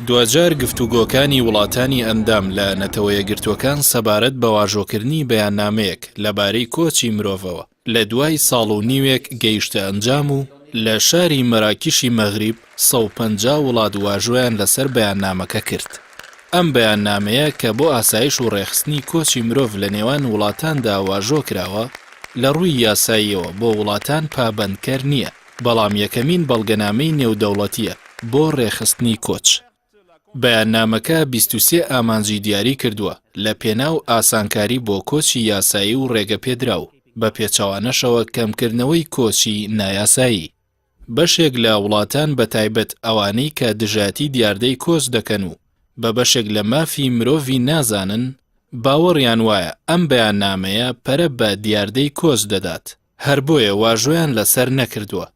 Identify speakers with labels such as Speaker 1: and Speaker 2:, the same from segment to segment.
Speaker 1: دوجار گفتوگۆکانی وڵاتانی ئەندام لە نەتەوە یەکگرتووەکان سەبارەت بە واژۆکردنی بەیاننامەیەک لەبارەی کۆچی مرۆڤەوە لە دوای ساڵ و نیوێک گەیشتە ئەنجام و لە شاری مەراکیشی مەغریب 150 وڵات واژۆیان لەسەر بەیاننامەکە کرد. ئەم بەیاننامەیە کە بۆ ئاسایش و ڕێخستنی کۆچی مرۆڤ لە نێوان وڵاتاندا واژۆ کراوە لە ڕووی یاساییەوە بۆ وڵاتان پابەندکەر نییە، بەڵام یەکەمین بەڵگەنامەی نێودەوڵەتیە بۆ ڕێخستنی کۆچ. بەیاننامەکە 23 ئامانجی دیاری کردووە لە پێناو ئاسانکاری بۆ کۆچی یاسایی و ڕێگەپێدراو بە پێچەوانەشەوە کەمکردنەوەی کۆچی نایاسایی. بەشێک لە وڵاتان بەتایبەت ئەوانەی کە دژاتی دیاردەی کۆچ دەکەن و بە بەشێک لە مافی مرۆڤی نازانن باوەڕیان وایە ئەم بەیاننامەیە پەرە بە دیاردەی کۆچ دەدات، هەر بۆیە واژۆیان لەسەر نەکردووە.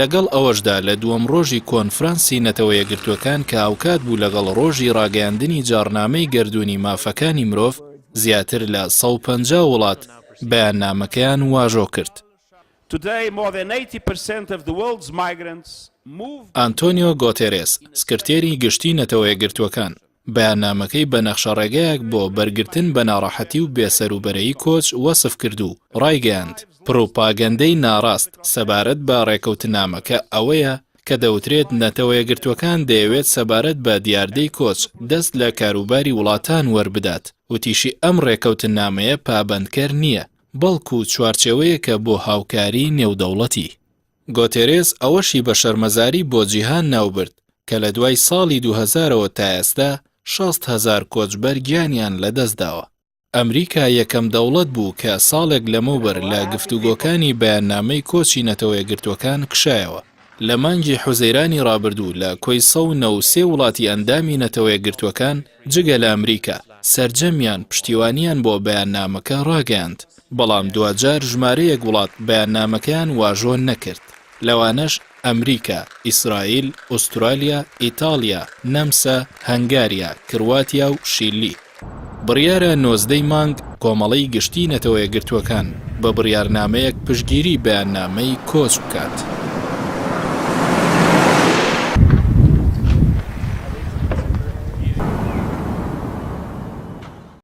Speaker 1: لەگەڵ ئەوەشدا لە دووەم ڕۆژی کۆنفرانسی نەتەوە یەکگرتووەکان کە ئاوکات بوو لەگەڵ ڕۆژی ڕاگەیاندنی جاڕنامەی گەردوونی مافەکانی مرۆڤ زیاتر لە 150 وڵات بەیاننامەکەیان واژۆ کرد. ئانتۆنیۆ گۆتێرێس، سکرتێری گشتی نەتەوە یەکگرتووەکان، بەیاننامەکەی بە نەخشەڕێگەیەک بۆ بەرگرتن بە ناڕەحەتی و بێسەروبەرەیی کۆچ وەسف کرد و ڕایگەیاند پرۆپاگەندەی ناڕاست سەبارەت بە ڕێکەوتنامەکە ئەوەیە کە دەوترێت نەتەوە یەکگرتووەکان دەیەوێت سەبارەت بە دیاردەی کۆچ دەست لە کاروباری وڵاتان وەربدات، وتیشی ئەم ڕێکەوتنامەیە پابەندکەر نییە، بەڵکو چوارچێوەیەکە بۆ هاوکاری نێودەوڵەتی. گۆتێرێس ئەوەشی بە شەرمەزاری بۆ جیهان ناوبرد کە لە دوای ساڵی 2000ەوە تا ئێستا 60,000 کۆچبەر گیانیان لەدەستداوە. ئەمریکا یەکەم دەوڵەت بوو کە ساڵێک لەمەوبەر لە گفتوگۆکانی بەیاننامەی کۆچی نەتەوە یەکگرتووەکان کشایەوە. لە مانگی حوزەیرانی ڕابردوو لە کۆی 193 وڵاتی ئەندامی نەتەوە یەکگرتووەکان جگە لە ئەمریکا سەرجەمیان پشتیوانیان بۆ بەیاننامەکە ڕاگەیاند، بەڵام دوجار ژمارەیەک وڵات بەیاننامەکەیان واژۆ نەکرد، لەوانەش ئەمریکا، ئیسرائیل، ئوسترالیا، ئیتالیا، نەمسا، هەنگاریا، کرواتیا و شیلی. بڕیارە 19 مانگ کۆمەڵەی گشتی نەتەوە یەکگرتووەکان بە بڕیارنامەیەک پشتگیری بەیاننامەی کۆچ بکات.